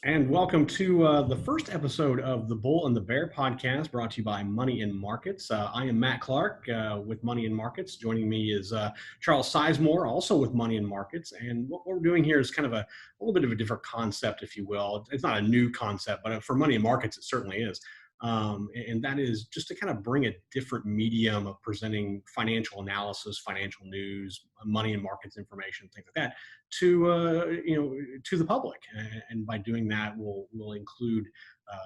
And welcome to the first episode of the Bull and the Bear podcast brought to you by Money in Markets. I am Matt Clark with Money in Markets. Joining me is Charles Sizemore, also with Money in Markets. And what we're doing here is kind of a little bit of a different concept, if you will. It's not a new concept, but for Money in Markets, it certainly is. And that is just to kind of bring a different medium of presenting financial analysis, financial news, money and markets information, things like that, to the public. And by doing that, we'll include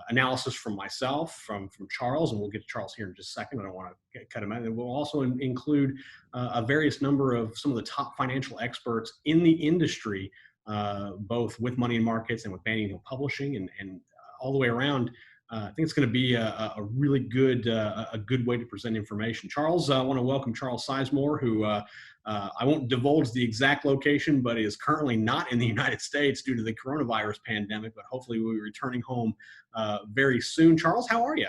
analysis from myself, from Charles, and we'll get to Charles here in just a second. I don't want to cut him out. And we'll also include a various number of some of the top financial experts in the industry, both with Money in Markets and with Banning Hill Publishing, and all the way around. I think it's going to be a really good way to present information. Charles, I want to welcome Charles Sizemore, who I won't divulge the exact location, but is currently not in the United States due to the coronavirus pandemic, but hopefully we'll be returning home very soon. Charles, how are you?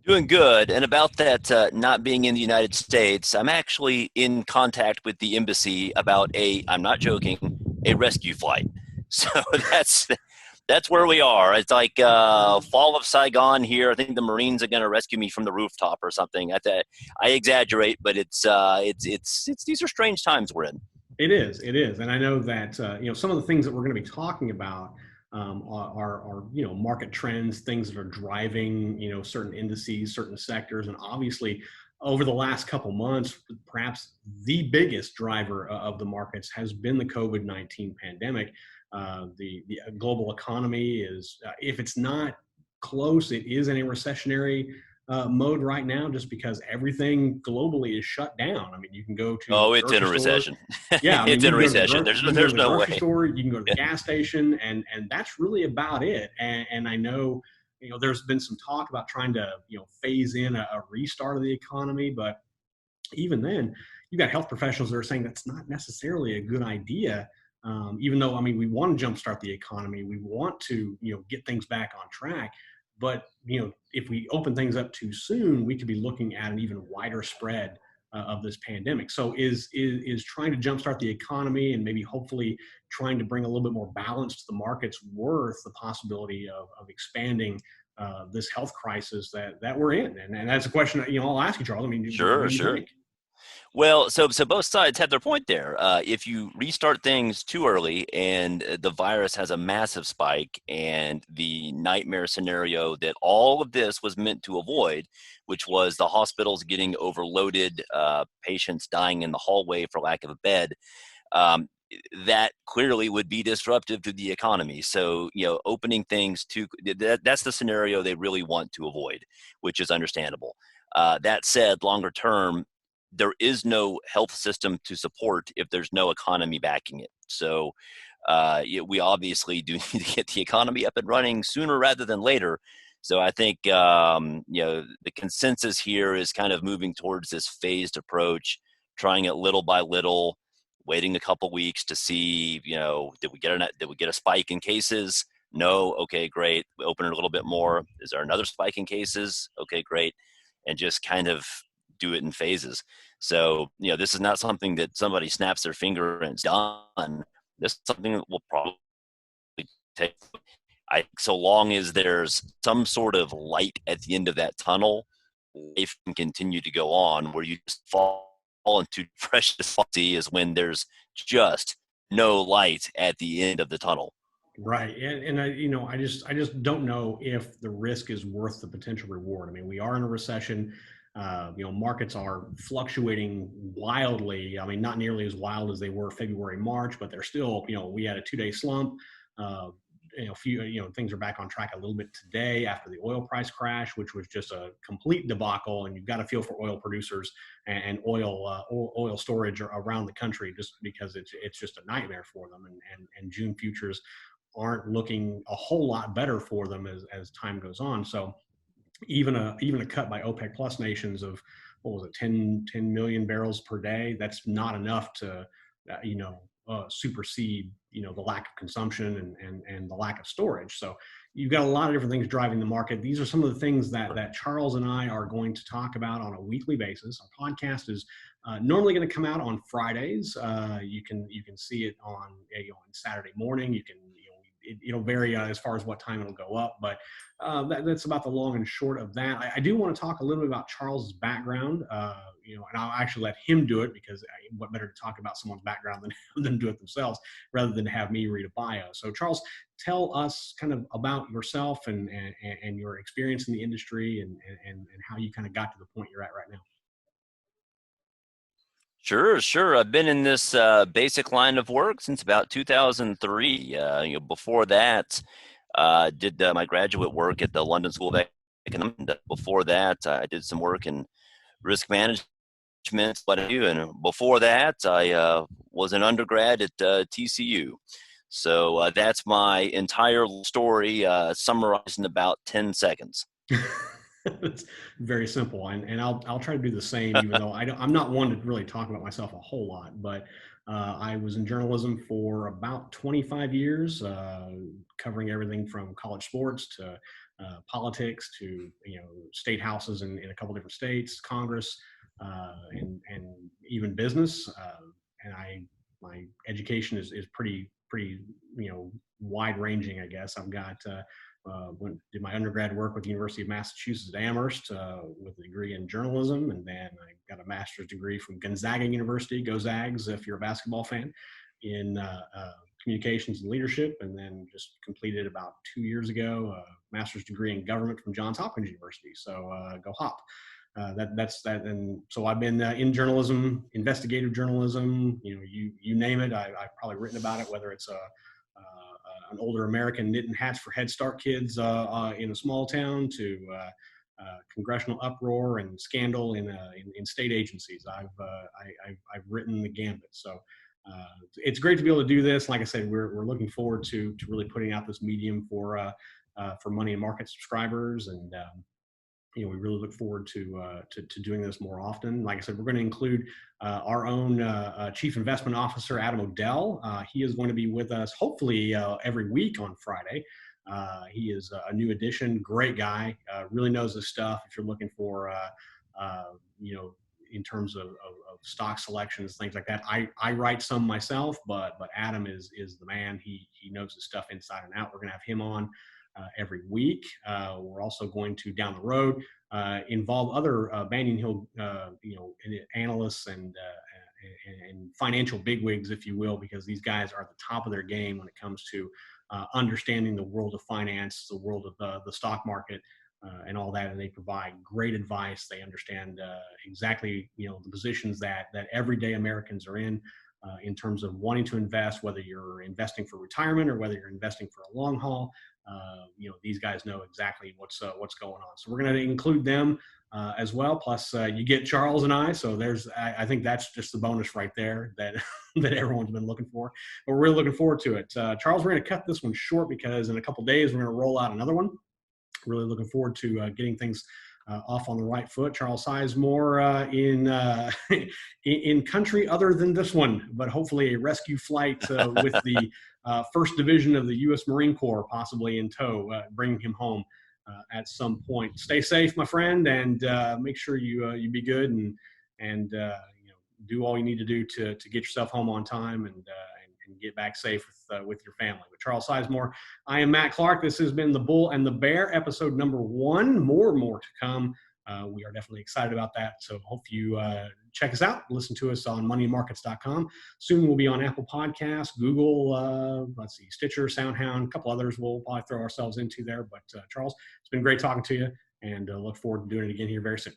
Doing good. And about that not being in the United States, I'm actually in contact with the embassy about I'm not joking, a rescue flight. So that's where we are. It's like fall of Saigon here. I think the Marines are going to rescue me from the rooftop or something. I exaggerate, but it's these are strange times we're in. It is, and I know that some of the things that we're going to be talking about are market trends, things that are driving certain indices, certain sectors, and obviously over the last couple months, perhaps the biggest driver of the markets has been the COVID-19 pandemic. The global economy is, if it's not close, it is in a recessionary mode right now, just because everything globally is shut down. I mean, you can go to it's in a recession. Yeah, it's in a recession. There's no way. Store, you can go to the gas station, and that's really about it. And I know there's been some talk about trying to phase in a restart of the economy, but even then, you've got health professionals that are saying that's not necessarily a good idea. Even though, we want to jumpstart the economy, we want to, get things back on track. But, if we open things up too soon, we could be looking at an even wider spread of this pandemic. So is trying to jumpstart the economy and maybe hopefully trying to bring a little bit more balance to the markets worth the possibility of expanding this health crisis that we're in? And that's a question that, I'll ask you, Charles. Sure. Well, so both sides had their point there. If you restart things too early and the virus has a massive spike, and the nightmare scenario that all of this was meant to avoid, which was the hospitals getting overloaded, patients dying in the hallway for lack of a bed, that clearly would be disruptive to the economy. So, opening things that's the scenario they really want to avoid, which is understandable. That said, longer term, there is no health system to support if there's no economy backing it. So we obviously do need to get the economy up and running sooner rather than later. So I think, the consensus here is kind of moving towards this phased approach, trying it little by little, waiting a couple weeks to see, did we get a spike in cases? No. Okay, great. We open it a little bit more. Is there another spike in cases? Okay, great. And just kind of do it in phases. So, this is not something that somebody snaps their finger and it's done. This is something that will probably take, so long as there's some sort of light at the end of that tunnel, life can continue to go on. Where you just fall into depression is when there's just no light at the end of the tunnel. Right. And I just don't know if the risk is worth the potential reward. We are in a recession. Markets are fluctuating wildly. Not nearly as wild as they were February, March, but they're still, we had a 2-day slump. Things are back on track a little bit today after the oil price crash, which was just a complete debacle. And you've got to feel for oil producers and oil storage around the country, just because it's just a nightmare for them. And June futures aren't looking a whole lot better for them as time goes on. So even a cut by OPEC plus nations of, 10 million barrels per day, that's not enough to supersede the lack of consumption and the lack of storage. So you've got a lot of different things driving the market. These are some of the things that Charles and I are going to talk about on a weekly basis. Our podcast is normally going to come out on Fridays. You can see it on Saturday morning. it'll vary as far as what time it'll go up, but that's about the long and short of that. I do want to talk a little bit about Charles's background, and I'll actually let him do it because what better to talk about someone's background than them do it themselves rather than have me read a bio. So Charles, tell us kind of about yourself and your experience in the industry and how you kind of got to the point you're at right now. Sure. I've been in this basic line of work since about 2003. Before that, did my graduate work at the London School of Economics. Before that, I did some work in risk management, what have you. And before that, I was an undergrad at TCU. So that's my entire story summarized in about 10 seconds. It's very simple, and I'll try to do the same. Even though I'm not one to really talk about myself a whole lot, but I was in journalism for about 25 years, covering everything from college sports to politics to state houses in a couple different states, Congress, and even business. And my education is pretty wide ranging, I guess. I've got did my undergrad work with the University of Massachusetts at Amherst with a degree in journalism, and then I got a master's degree from Gonzaga University, go Zags if you're a basketball fan, in communications and leadership, and then just completed about 2 years ago a master's degree in government from Johns Hopkins University. So go Hop. That's that, and so I've been in journalism, investigative journalism. You name it. I've probably written about it, whether it's an older American knitting hats for Head Start kids in a small town to congressional uproar and scandal in state agencies. I've written the gambit. So it's great to be able to do this. Like I said, we're looking forward to really putting out this medium for Money and Market subscribers, and we really look forward to doing this more often. Like I said, we're going to include our own Chief Investment Officer, Adam Odell. He is going to be with us hopefully every week on Friday. He is a new addition, great guy, really knows his stuff. If you're looking for, in terms of stock selections, things like that, I write some myself, but Adam is the man. He knows his stuff inside and out. We're going to have him on every week. We're also going to, down the road, involve other Banyan Hill, analysts and financial bigwigs, if you will, because these guys are at the top of their game when it comes to understanding the world of finance, the world of the stock market, and all that. And they provide great advice. They understand exactly, the positions that everyday Americans are in terms of wanting to invest, whether you're investing for retirement or whether you're investing for a long haul. These guys know exactly what's going on. So we're going to include them as well. Plus, you get Charles and I. So I think that's just the bonus right there that that everyone's been looking for. But we're really looking forward to it. Charles, we're going to cut this one short because in a couple of days we're going to roll out another one. Really looking forward to getting things off on the right foot. Charles Sizemore in country other than this one, but hopefully a rescue flight with the First Division of the U.S. Marine Corps possibly in tow, bringing him home at some point. Stay safe, my friend, and make sure you be good and do all you need to do to get yourself home on time and get back safe with your family. With Charles Sizemore, I am Matt Clark. This has been The Bull and the Bear, episode number 1. More to come. We are definitely excited about that. So hope you check us out. Listen to us on moneyandmarkets.com. Soon we'll be on Apple Podcasts, Google, Stitcher, SoundHound, a couple others we'll probably throw ourselves into there. But Charles, it's been great talking to you, and look forward to doing it again here very soon.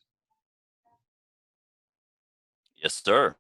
Yes, sir.